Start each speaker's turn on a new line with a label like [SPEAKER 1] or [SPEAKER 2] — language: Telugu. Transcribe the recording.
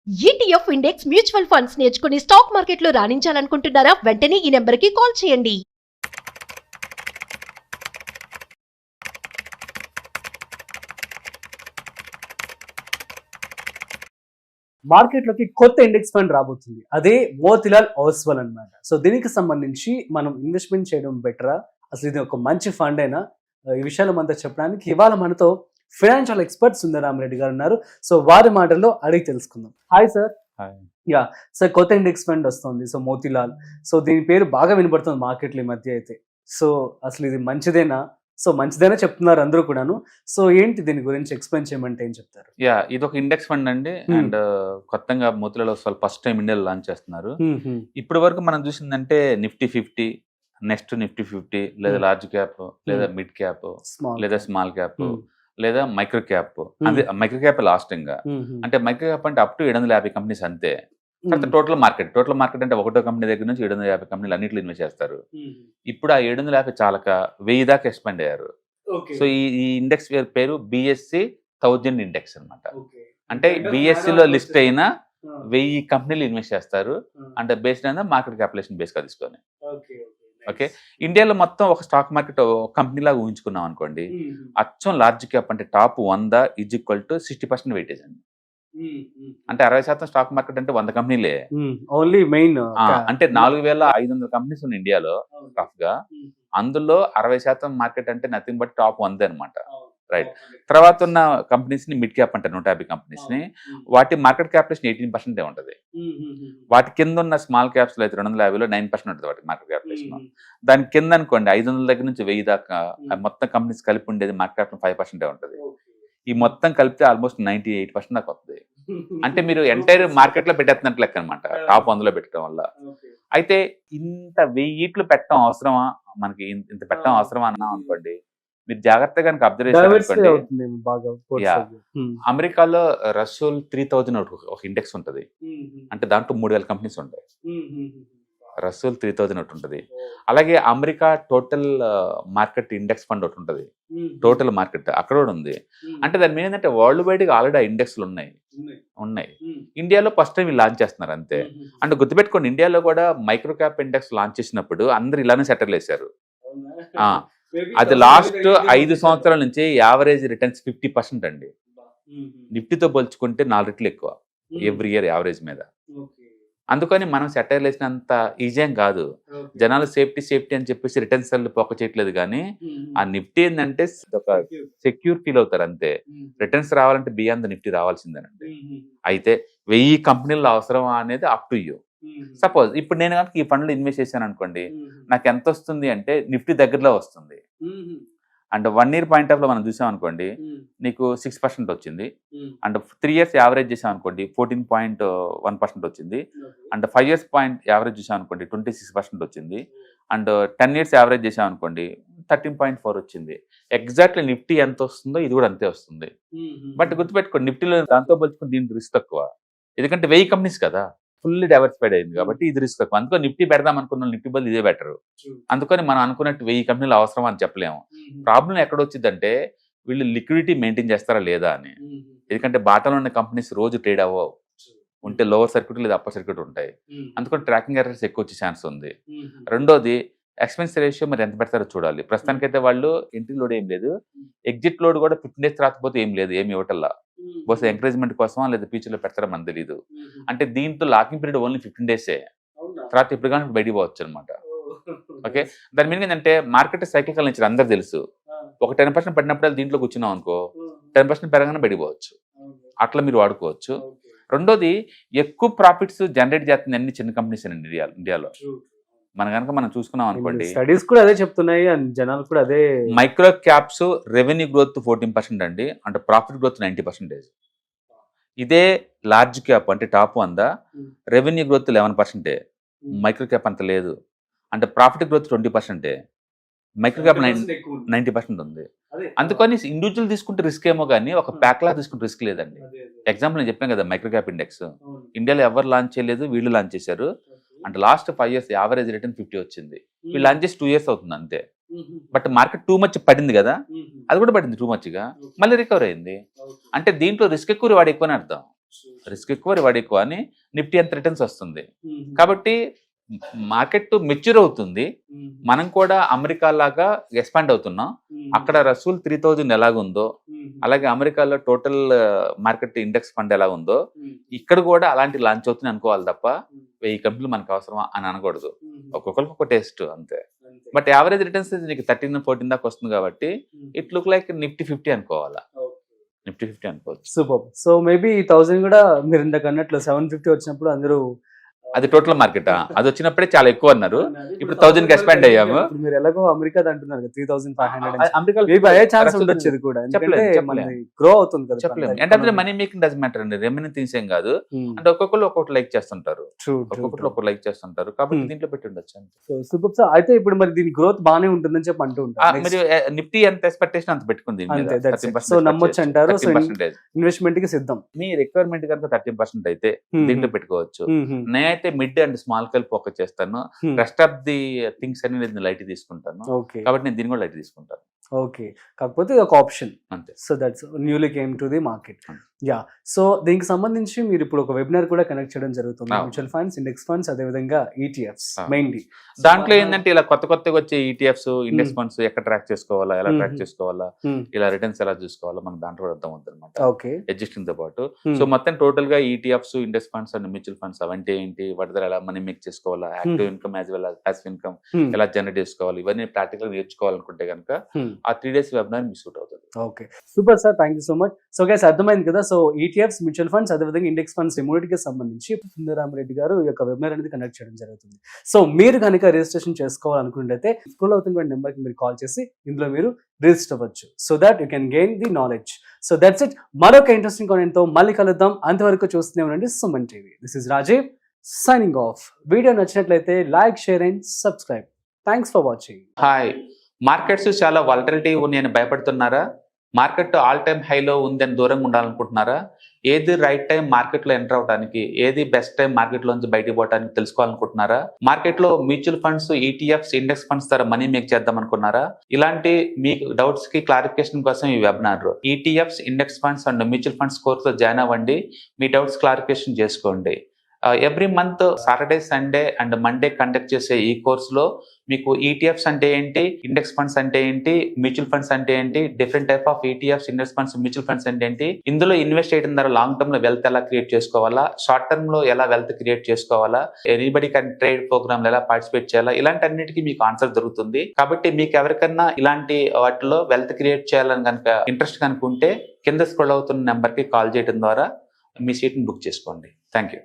[SPEAKER 1] ఈటీఎఫ్ ఇండెక్స్ మ్యూచువల్ ఫండ్స్ నేర్చుకుని స్టాక్ మార్కెట్లో రాణించాలనుకుంటున్నారా? వెంటనే ఈ నెంబర్కి కాల్ చేయండి.
[SPEAKER 2] మార్కెట్లోకి కొత్త ఇండెక్స్ ఫండ్ రాబోతుంది. అదే మోతిలాల్ ఓస్వాల్ అన్నమాట. సో దీనికి సంబంధించి మనం ఇన్వెస్ట్మెంట్ చేయడం బెటరా, అసలు ఇది ఒక మంచి ఫండ్ అయినా, ఈ విషయాలు మనతో చెప్పడానికి ఇవాళ మనతో ఫైనాన్షియల్ ఎక్స్పర్ట్ సుందరరామరెడ్డి గారు ఉన్నారు. సో వారి మాటల్లో అడిగి తెలుసుకుందాం. Hi sir. యా సార్, కొత్త ఇండెక్స్ ఫండ్ వస్తుంది, సో మోతిలాల్. సో దీని పేరు బాగా వినబడుతుంది మార్కెట్లో ఈ మధ్య అయితే. సో అసలు ఇది మంచిదేనా? సో మంచిదేనా చెప్తున్నారు అందరూ కూడాను. సో ఏంటి దీని గురించి ఎక్స్ప్లెయిన్ చేయమంటే ఏం చెప్తారు?
[SPEAKER 3] ఇది ఒక ఇండెక్స్ ఫండ్ అండి. అండ్ కొత్తగా మోతిలాల్ ఓస్వాల్ ఫస్ట్ టైం ఇండియాలో లాంచ్ చేస్తున్నారు. ఇప్పటి వరకు మనం చూసిందంటే నిఫ్టీ 50, నెక్స్ట్ నిఫ్టీ 50, లేదా లార్జ్ క్యాప్, లేదా మిడ్ క్యాప్, లేదా స్మాల్ క్యాప్, లేదా మైక్రో క్యాప్. అదే మైక్రో క్యాప్ లాస్ట్ ఇంకా. అంటే మైక్రో క్యాప్ అంటే అప్ టు 750 కంపెనీస్ అంతే. తర్వాత టోటల్ మార్కెట్ అంటే ఒకటో కంపెనీ దగ్గర నుంచి 750 కంపెనీలు అన్నింటిలో ఇన్వెస్ట్ చేస్తారు. ఇప్పుడు ఆ 750 చాలక 1000 దాకా ఎక్స్పాండ్ అయ్యారు. సో ఈ ఇండెక్స్ పేరు BSE 1000 ఇండెక్స్ అనమాట. అంటే BSE లో లిస్ట్ అయిన 1000 కంపెనీలు ఇన్వెస్ట్ చేస్తారు. అంటే బేస్డ్ అయినా మార్కెట్ క్యాపిటలైజేషన్ బేస్ గా తీసుకొని. ఓకే, ఇండియాలో మొత్తం ఒక స్టాక్ మార్కెట్ కంపెనీ లాగా ఊహించుకున్నాం అనుకోండి. అచ్చం లార్జ్ క్యాప్ అంటే top 100 is equal to 60% weightage అండి. అంటే 60% స్టాక్ మార్కెట్ అంటే 100 కంపెనీలే
[SPEAKER 2] ఓన్లీ మెయిన్.
[SPEAKER 3] అంటే 4500 కంపెనీస్ ఉన్నాయి ఇండియాలో రఫ్ గా. అందులో 60% మార్కెట్ అంటే నథింగ్ బట్ టాప్ 100 అనమాట. రైట్. తర్వాత ఉన్న కంపెనీస్ ని మిడ్ క్యాప్ అంటారు, 150 కంపెనీస్ ని. వాటి మార్కెట్ క్యాపిటేషన్ 18% ఉంటుంది. వాటి కింద ఉన్న స్మాల్ క్యాప్స్ లో అయితే 250లో 9% ఉంటుంది వాటి మార్కెట్ క్యాపిటేషన్. దాని కింద అనుకోండి 500 దగ్గర నుంచి 1000 దాకా మొత్తం కంపెనీస్ కలిపి ఉండేది మార్కెట్ క్యాపిటల్ 5% ఉంటుంది. ఈ మొత్తం కలిపితే ఆల్మోస్ట్ 98% దాకా వస్తుంది. అంటే మీరు ఎంటైర్ మార్కెట్ లో పెట్టేస్తున్నట్టు లెక్క అనమాట, టాప్ 100లో పెట్టడం వల్ల. అయితే ఇంత 1000 పెట్టడం అవసరమా మనకి? ఇంత పెట్టడం అవసరమా అన్నాం అనుకోండి, మీరు జాగ్రత్తగా అబ్జర్వ్ చేయాలనుకోండి. అమెరికాలో రసూల్ 3000 ఒక ఇండెక్స్ ఉంటుంది. అంటే దాంట్లో 3000 కంపెనీస్ ఉంటాయి. రసూల్ 3000 ఒకటి ఉంటుంది. అలాగే America total market index fund ఒకటి ఉంటుంది. టోటల్ మార్కెట్ అక్కడ కూడా ఉంది. అంటే దాని మీద ఏంటంటే వరల్డ్ వైడ్ గా ఆల్రెడీ ఇండెక్స్లు ఉన్నాయి. ఇండియాలో ఫస్ట్ టైం లాంచ్ చేస్తున్నారు అంతే. అంటే గుర్తుపెట్టుకోండి, ఇండియాలో కూడా మైక్రో క్యాప్ ఇండెక్స్ లాంచ్ చేసినప్పుడు అందరు ఇలానే సెటర్లు వేశారు. అది లాస్ట్ 5 సంవత్సరాల నుంచి యావరేజ్ రిటర్న్స్ 50% అండి. నిఫ్టీతో పోల్చుకుంటే 4 రెట్లు ఎక్కువ ఎవ్రీ ఇయర్ యావరేజ్ మీద. అందుకని మనం సెటైర్లు వేసినంత ఈజీ ఏం కాదు. జనాలు సేఫ్టీ అని చెప్పేసి రిటర్న్స్ పోక చేయట్లేదు. కానీ ఆ నిఫ్టీ ఏంటంటే ఒక సెక్యూర్ ఫీల్ అవుతారు అంతే. రిటర్న్స్ రావాలంటే బియాండ్ నిఫ్టీ రావాల్సిందేనండి. అయితే 1000 కంపెనీలు అవసరమా అనేది అప్ టు యూ. సపోజ్ ఇప్పుడు నేను కనుక ఈ ఫండ్ లో ఇన్వెస్ట్ చేశాను అనుకోండి, నాకు ఎంత వస్తుంది అంటే నిఫ్టీ దగ్గరలో వస్తుంది. అండ్ 1 ఇయర్ పాయింట్ ఆఫ్ లో మనం చూసాం అనుకోండి, నీకు 6% వచ్చింది. అండ్ 3 ఇయర్స్ యావరేజ్ చేసాం అనుకోండి 14.1% వచ్చింది. అండ్ 5 ఇయర్స్ పాయింట్ యావరేజ్ చేసాం అనుకోండి 26% వచ్చింది. అండ్ 10 ఇయర్స్ యావరేజ్ చేసాం అనుకోండి 13.4 వచ్చింది. ఎగ్జాక్ట్లీ నిఫ్టీ ఎంత వస్తుందో ఇది కూడా అంతే వస్తుంది. బట్ గుర్తుపెట్టుకోండి, నిఫ్టీలో దాంతో పోల్చుకుని దీనికి రిస్క్ తక్కువ. ఎందుకంటే 1000 కంపెనీస్ కదా, ఫుల్లీ డైవర్సిఫైడ్ అయింది కాబట్టి ఇది రిస్క్ తక్కువ. అందుకని నిఫ్టీ పెడదాం అనుకున్న నిఫ్టీ బదులు ఇదే బెటర్. అందుకని మనం అనుకున్నట్టు 1000 కంపెనీలు అవసరం అని చెప్పలేము. ప్రాబ్లం ఎక్కడ వచ్చిందంటే వీళ్ళు లిక్విడిటీ మెయింటైన్ చేస్తారా లేదా అని. ఎందుకంటే బాటలో ఉన్న కంపెనీస్ రోజు ట్రేడ్ అవ్వవు, ఉంటే లోవర్ సర్క్యూట్ లేదా అప్పర్ సర్క్యూట్ ఉంటాయి. అందుకని ట్రాకింగ్ ఎర్రర్స్ ఎక్కువ వచ్చే ఛాన్స్ ఉంది. రెండోది ఎక్స్పెన్స్ రేషియో మరి ఎంత పెడతారో చూడాలి. ప్రస్తుతానికైతే వాళ్ళు ఎంట్రీ లోడ్ ఏం లేదు, ఎగ్జిట్ లోడ్ కూడా 15 days రాకపోతే ఏం లేదు, ఏమి ఇవ్వటల్లా. బహుశా ఎంకరేజ్మెంట్ కోసమా లేదా ఫ్యూచర్ లో పెడతారా మనకు తెలియదు. అంటే దీంతో లాకింగ్ పీరియడ్ ఓన్లీ 15 days. తర్వాత ఇప్పుడు కానీ బయటికి పోవచ్చు అనమాట. ఓకే, దాని మీద ఏంటంటే మార్కెట్ సైకిల్ నుంచి అందరు తెలుసు. ఒక 10% పడినప్పుడు దీంట్లో కూర్చున్నాం అనుకో, 10% పెరగానే బయటిపోవచ్చు. అట్లా మీరు వాడుకోవచ్చు. రెండోది ఎక్కువ ప్రాఫిట్స్ జనరేట్ చేస్తుంది అన్ని చిన్న కంపెనీస్ అండి ఇండియాలో. మనం చూసుకున్నాం అనుకోండి,
[SPEAKER 2] స్టడీస్ కూడా అదే చెప్తున్నాయి, జనాలు కూడా అదే.
[SPEAKER 3] మైక్రో క్యాప్స్ రెవెన్యూ గ్రోత్ 14% అండి. అంటే ప్రాఫిట్ గ్రోత్ 90%. ఇదే లార్జ్ క్యాప్ అంటే top 100 revenue growth 11%. Micro cap అంత లేదు. అంటే ప్రాఫిట్ గ్రోత్ 20%. మైక్రో క్యాప్ 90% ఉంది. అందుకని ఇండివిజువల్ తీసుకుంటే రిస్క్ ఏమో కానీ ఒక ప్యాక్ లా తీసుకుంటే రిస్క్ లేదండి. ఎగ్జాంపుల్ నేను చెప్పాను కదా, మైక్రో క్యాప్ ఇండెక్స్ ఇండియాలో ఎవరు లాంచ్ చేయలేదు, వీళ్ళు లాంచ్ చేశారు. అంటే లాస్ట్ 5 years యావరేజ్ రిటర్న్ 50 వచ్చింది. వీళ్ళు లాంచ్ చేసి 2 years అవుతుంది అంతే. బట్ మార్కెట్ టూ మచ్ పడింది కదా, అది కూడా పడింది టూ మచ్గా, మళ్ళీ రికవర్ అయింది. అంటే దీంట్లో రిస్క్ ఎక్కువ వాడు ఎక్కువని అర్థం. రిస్క్ ఎక్కువ రివార్డ్ ఎక్కువ అని నిఫ్టీ అంత రిటర్న్స్ వస్తుంది. కాబట్టి మార్కెట్ మెచ్యూర్ అవుతుంది, మనం కూడా అమెరికా లాగా ఎక్స్పాండ్ అవుతున్నాం. అక్కడ రసూల్ 3000 ఎలాగుందో అలాగే అమెరికాలో టోటల్ మార్కెట్ ఇండెక్స్ ఫండ్ ఎలా ఉందో ఇక్కడ కూడా అలాంటి లాంచ్ అవుతుంది అనుకోవాలి తప్ప 1000 కంపెనీలు మనకు అవసరమా అని అనకూడదు. ఒక్కొక్కరికి ఒక టేస్ట్ అంతే. బట్ యావరేజ్ రిటర్న్స్ నీకు 13-14 దాకా వస్తుంది కాబట్టి ఇట్ లుక్ లైక్ నిఫ్టీ 50 అనుకోవాలా, నిఫ్టీ 50 అనుకోవచ్చు.
[SPEAKER 2] సూపర్. సో మేబీ 1000 కూడా మీరు ఇందాక అన్నట్లు 750 వచ్చినప్పుడు అందరూ
[SPEAKER 3] అది టోటల్ మార్కెట్ అది వచ్చినప్పుడే చాలా ఎక్కువ అన్నారు, ఇప్పుడు 1000 కి ఎక్స్పాండ్ అయ్యాము.
[SPEAKER 2] మీరు ఎలాగో అమెరికా అంటున్నారు 3500
[SPEAKER 3] అమెరికా
[SPEAKER 2] అయ్యే ఛాన్స్ ఉండొచ్చు ఇది కూడా, ఎందుకంటే గ్రో అవుతుంది కదా.
[SPEAKER 3] చెప్పలేము. అంటే మనీ మేకింగ్ డస్ మ్యాటర్ అండి, రెవెన్యూ థింగ్స్ ఏం కాదు. అంటే ఒక్కొక్కరు ఒక్కొక్కటి లైక్ చేస్తుంటారు, ఒక్కొక్కరు ఒక్కొక్కటి లైక్ చేస్తుంటారు, కాబట్టి దీంట్లో పెట్టి ఉండొచ్చు.
[SPEAKER 2] Super sir. అయితే ఇప్పుడు మరి దీని గ్రోత్ బాగానే ఉంటుందని చెప్పి అంటూ ఉంటారు.
[SPEAKER 3] మీరు నిఫ్టీ ఎంత ఎక్స్పెక్టేషన్ అంత పెట్టుకుంది,
[SPEAKER 2] సో నమ్మొచ్చు అంటారు. ఇన్వెస్ట్మెంట్ కి సిద్ధం.
[SPEAKER 3] మీ రిక్వైర్మెంట్ కనుక 30% అయితే దీంట్లో పెట్టుకోవచ్చు. నేనైతే మిడ్ అండ్ స్మాల్ కలిపి ఫోకస్ చేస్తాను, రెస్ట్ ఆఫ్ ది థింగ్స్ అని నేను లైట్ తీసుకుంటాను, కాబట్టి నేను దీన్ని కూడా లైట్ తీసుకుంటాను.
[SPEAKER 2] ఓకే, కాకపోతే ఒక ఆప్షన్ అంతే. So that's newly came to the market. Yeah, so దీనికి సంబంధించి మీరు ఇప్పుడు ఒక వెబినార్ కూడా కనెక్ట్ చేయడం జరుగుతుంది. మ్యూచువల్ ఫండ్స్, ఇండెక్స్ ఫండ్స్, అదే విధంగా ఈటీఎఫ్స్ మెయిన్లీ.
[SPEAKER 3] దాంట్లో ఏంటంటే ఇలా కొత్తగా వచ్చే ఈటీఎఫ్స్, ఇండెక్స్ ఫండ్స్ ఎక్కడ ట్రాక్ చేసుకోవాలా, ఎలా ట్రాక్ చేసుకోవాలా, ఇలా రిటర్న్స్ ఎలా చూసుకోవాలా, మనకు దాంట్లో అర్థం అవుతుంది అనమాట.
[SPEAKER 2] ఓకే,
[SPEAKER 3] ఎగ్జిస్టింగ్ తో పాటు. సో మొత్తం టోటల్ గా ETFs, index funds and mutual funds అవంటే ఏంటి, వాటి ఎలా మనీ మేక్ చేసుకోవాలా, active income as well passive income ఎలా జనరేట్ చేసుకోవాలి, ఇవన్నీ ప్రాక్టికల్ నేర్చుకోవాలనుకుంటే కనుక ఆ 3 days వెబినార్ మిస్ అవుట్ అవుతుంది.
[SPEAKER 2] Okay, super sir, thank you so much. So guys అర్థమైంది కదా. సో ఈటీఎఫ్స్, మ్యూచువల్ ఫండ్స్, అదేవిధంగా ఇండెక్స్ ఫండ్స్ మూడింటికి సంబంధించి సుందరరామరెడ్డి గారు ఈ యొక్క వెబినార్ అనేది కండక్ట్ చేయడం జరుగుతుంది. సో మీరు కనుక రిజిస్ట్రేషన్ చేసుకోవాలనుకుంటే స్క్రోల్ అవుతున్న నెంబర్కి మీరు కాల్ చేసి ఇందులో మీరు రిజిస్టర్ అవ్వచ్చు, so that you can gain the knowledge. So that's it. మరొక ఇంట్రెస్టింగ్ కాంటెంట్ తో మళ్ళీ కలుద్దాం. అంతవరకు చూస్తూనే ఉండండి Suman TV. This is Rajiv signing off. Video నచ్చినట్లయితే like, share and subscribe. Thanks for watching.
[SPEAKER 3] Hi, markets చాలా వాలటిలిటీ ఉన్నాయని భయపడుతున్నారా? మార్కెట్ ఆల్ టైమ్ హైలో ఉందని దూరంగా ఉండాలనుకుంటున్నారా? ఏది రైట్ టైం మార్కెట్లో ఎంటర్ అవడానికి, ఏది బెస్ట్ టైం మార్కెట్లోంచి బయటకు పోవడానికి తెలుసుకోవాలనుకుంటున్నారా? మార్కెట్లో mutual funds, ETFs, index funds ద్వారా మనీ మేక్ చేద్దాం అనుకున్నారా? ఇలాంటి మీ డౌట్స్ కి క్లారిఫికేషన్ కోసం ఈ webinar. ETFs, index funds and mutual funds కోర్సులో జాయిన్ అవ్వండి, మీ డౌట్స్ క్లారిఫికేషన్ చేసుకోండి. Every month Saturday, Sunday and Monday conduct చేసే ఈ కోర్సులో మీకు ఈటీఎఫ్స్ అంటే ఏంటి, ఇండెక్స్ ఫండ్స్ అంటే ఏంటి, మ్యూచువల్ ఫండ్స్ అంటే ఏంటి, different type of ETFs, index funds, mutual funds అంటే ఏంటి, ఇందులో ఇన్వెస్ట్ చేయడం ద్వారా లాంగ్ టర్మ్ లో వెల్త్ ఎలా క్రియేట్ చేసుకోవాలా, షార్ట్ టర్మ్ లో ఎలా వెల్త్ క్రియేట్ చేసుకోవాలా, ఎనీబడి కెన్ ట్రేడ్ ప్రోగ్రామ్ ఎలా పార్టిసిపేట్ చేయాలా, ఇలాంటి అన్నిటికీ మీకు ఆన్సర్ దొరుకుతుంది. కాబట్టి మీకు ఎవరికన్నా ఇలాంటి వాటిలో వెల్త్ క్రియేట్ చేయాలని కనుక ఇంట్రెస్ట్ కనుకుంటే కింద స్క్రోల్ అవుతున్న నెంబర్ కి కాల్ చేయడం ద్వారా మీ సీట్ ని బుక్ చేసుకోండి. Thank you.